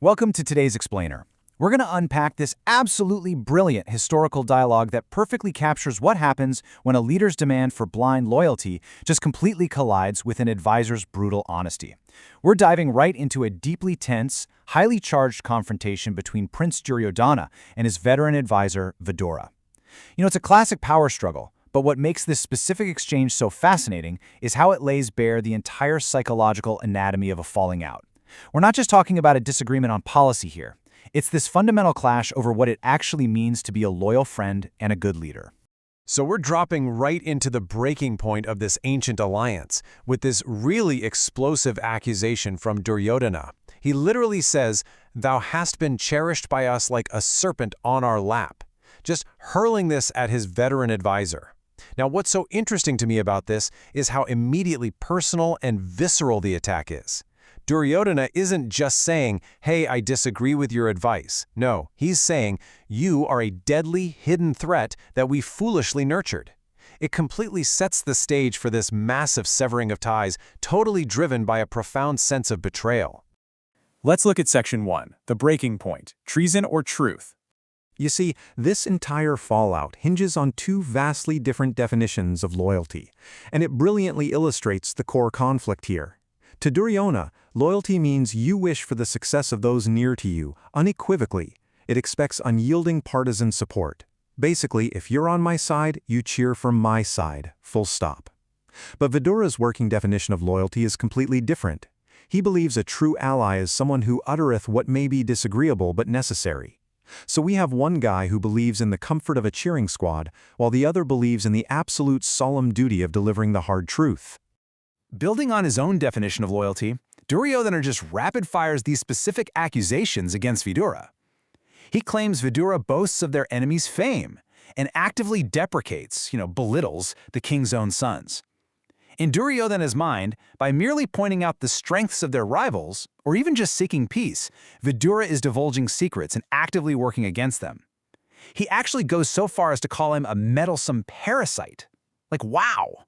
Welcome to today's Explainer. We're going to unpack this absolutely brilliant historical dialogue that perfectly captures what happens when a leader's demand for blind loyalty just completely collides with an advisor's brutal honesty. We're diving right into a deeply tense, highly charged confrontation between Prince Duryodhana and his veteran advisor, Vidura. It's a classic power struggle, but what makes this specific exchange so fascinating is how it lays bare the entire psychological anatomy of a falling out. We're not just talking about a disagreement on policy here. It's this fundamental clash over what it actually means to be a loyal friend and a good leader. So we're dropping right into the breaking point of this ancient alliance with this really explosive accusation from Duryodhana. He literally says, "Thou hast been cherished by us like a serpent on our lap," just hurling this at his veteran advisor. Now, what's so interesting to me about this is how immediately personal and visceral the attack is. Duryodhana isn't just saying, "Hey, I disagree with your advice." No, he's saying, "You are a deadly, hidden threat that we foolishly nurtured." It completely sets the stage for this massive severing of ties, totally driven by a profound sense of betrayal. Let's look at Section 1, the breaking point, treason or truth. You see, this entire fallout hinges on two vastly different definitions of loyalty, and it brilliantly illustrates the core conflict here. To Duryodhana, loyalty means you wish for the success of those near to you, unequivocally. It expects unyielding partisan support. Basically, if you're on my side, you cheer for my side, full stop. But Vidura's working definition of loyalty is completely different. He believes a true ally is someone who uttereth what may be disagreeable but necessary. So we have one guy who believes in the comfort of a cheering squad, while the other believes in the absolute solemn duty of delivering the hard truth. Building on his own definition of loyalty, Duryodhana just rapid-fires these specific accusations against Vidura. He claims Vidura boasts of their enemy's fame and actively deprecates, belittles, the king's own sons. In Duryodhana's mind, by merely pointing out the strengths of their rivals, or even just seeking peace, Vidura is divulging secrets and actively working against them. He actually goes so far as to call him a meddlesome parasite. Wow!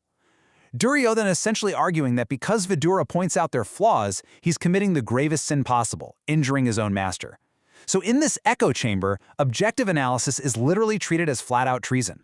Duryodhana is essentially arguing that because Vidura points out their flaws, he's committing the gravest sin possible, injuring his own master. So in this echo chamber, objective analysis is literally treated as flat-out treason.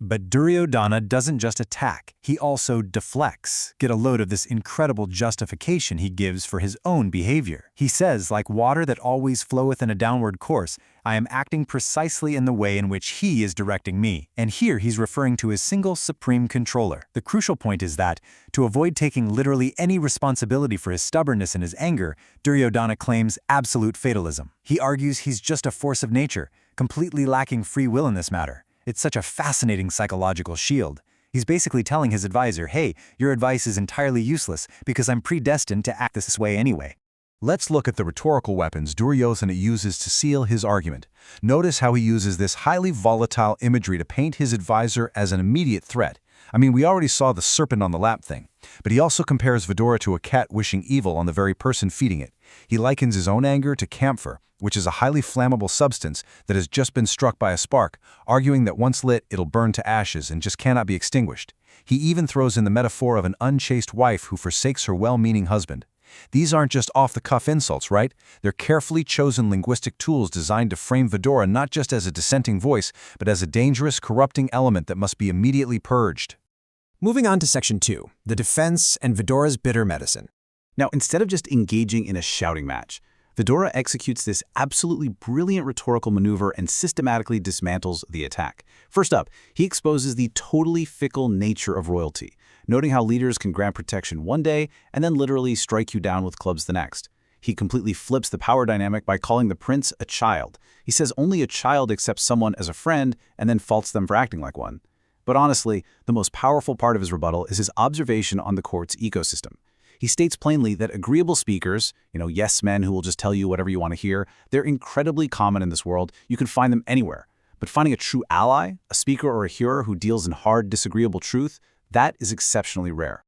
But Duryodhana doesn't just attack, he also deflects. Get a load of this incredible justification he gives for his own behavior. He says, like water that always floweth in a downward course, I am acting precisely in the way in which he is directing me. And here he's referring to his single supreme controller. The crucial point is that, to avoid taking literally any responsibility for his stubbornness and his anger, Duryodhana claims absolute fatalism. He argues he's just a force of nature, completely lacking free will in this matter. It's such a fascinating psychological shield. He's basically telling his advisor, hey, your advice is entirely useless because I'm predestined to act this way anyway. Let's look at the rhetorical weapons Duryodhana uses to seal his argument. Notice how he uses this highly volatile imagery to paint his advisor as an immediate threat. We already saw the serpent on the lap thing, but he also compares Vidura to a cat wishing evil on the very person feeding it. He likens his own anger to camphor, which is a highly flammable substance that has just been struck by a spark, arguing that once lit, it'll burn to ashes and just cannot be extinguished. He even throws in the metaphor of an unchaste wife who forsakes her well-meaning husband. These aren't just off-the-cuff insults, right? They're carefully chosen linguistic tools designed to frame Vidura not just as a dissenting voice, but as a dangerous, corrupting element that must be immediately purged. Moving on to Section 2, the defense and Vidura's bitter medicine. Now, instead of just engaging in a shouting match, Vidura executes this absolutely brilliant rhetorical maneuver and systematically dismantles the attack. First up, he exposes the totally fickle nature of royalty, noting how leaders can grant protection one day and then literally strike you down with clubs the next. He completely flips the power dynamic by calling the prince a child. He says only a child accepts someone as a friend and then faults them for acting like one. But honestly, the most powerful part of his rebuttal is his observation on the court's ecosystem. He states plainly that agreeable speakers, yes men who will just tell you whatever you want to hear, they're incredibly common in this world. You can find them anywhere. But finding a true ally, a speaker or a hearer who deals in hard, disagreeable truth, that is exceptionally rare.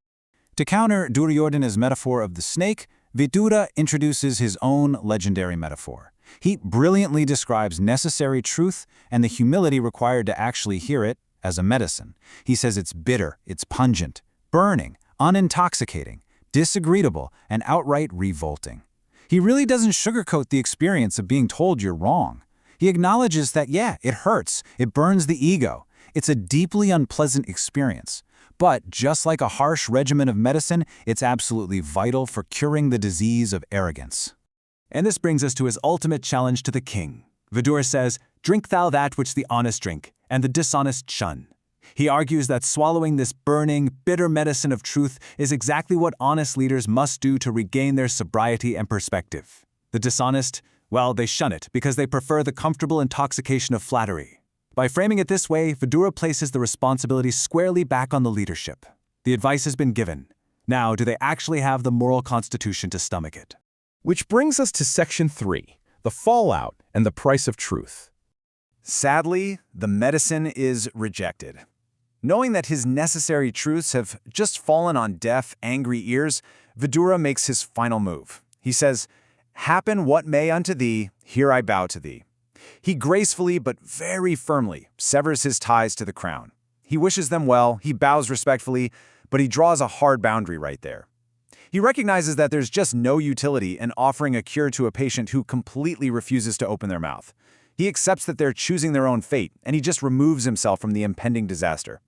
To counter Duryodhana's metaphor of the snake, Vidura introduces his own legendary metaphor. He brilliantly describes necessary truth and the humility required to actually hear it as a medicine. He says it's bitter, it's pungent, burning, unintoxicating, disagreeable, and outright revolting. He really doesn't sugarcoat the experience of being told you're wrong. He acknowledges that, yeah, it hurts, it burns the ego. It's a deeply unpleasant experience. But just like a harsh regimen of medicine, it's absolutely vital for curing the disease of arrogance. And this brings us to his ultimate challenge to the king. Vidura says, "Drink thou that which the honest drink, and the dishonest shun." He argues that swallowing this burning, bitter medicine of truth is exactly what honest leaders must do to regain their sobriety and perspective. The dishonest, well, they shun it because they prefer the comfortable intoxication of flattery. By framing it this way, Vidura places the responsibility squarely back on the leadership. The advice has been given. Now, do they actually have the moral constitution to stomach it? Which brings us to Section 3, the fallout and the price of truth. Sadly, the medicine is rejected. Knowing that his necessary truths have just fallen on deaf, angry ears, Vidura makes his final move. He says, "Happen what may unto thee, here I bow to thee." He gracefully but very firmly severs his ties to the crown. He wishes them well, he bows respectfully, but he draws a hard boundary right there. He recognizes that there's just no utility in offering a cure to a patient who completely refuses to open their mouth. He accepts that they're choosing their own fate, and he just removes himself from the impending disaster.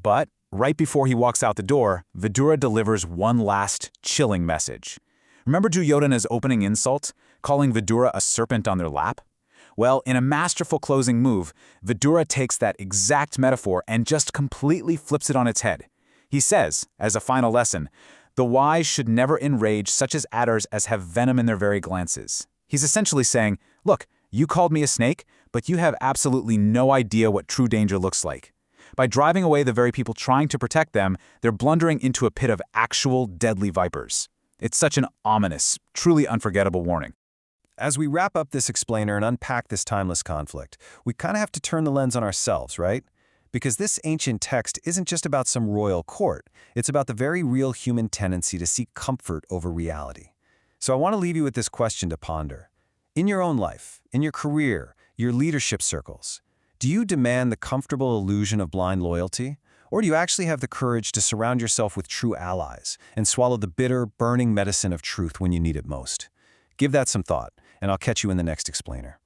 But right before he walks out the door, Vidura delivers one last, chilling message. Remember Duryodhana's opening insult, calling Vidura a serpent on their lap? Well, in a masterful closing move, Vidura takes that exact metaphor and just completely flips it on its head. He says, as a final lesson, "The wise should never enrage such as adders as have venom in their very glances." He's essentially saying, look, you called me a snake, but you have absolutely no idea what true danger looks like. By driving away the very people trying to protect them, they're blundering into a pit of actual deadly vipers. It's such an ominous, truly unforgettable warning. As we wrap up this explainer and unpack this timeless conflict, we kind of have to turn the lens on ourselves, right? Because this ancient text isn't just about some royal court. It's about the very real human tendency to seek comfort over reality. So I want to leave you with this question to ponder. In your own life, in your career, your leadership circles, do you demand the comfortable illusion of blind loyalty? Or do you actually have the courage to surround yourself with true allies and swallow the bitter, burning medicine of truth when you need it most? Give that some thought, and I'll catch you in the next explainer.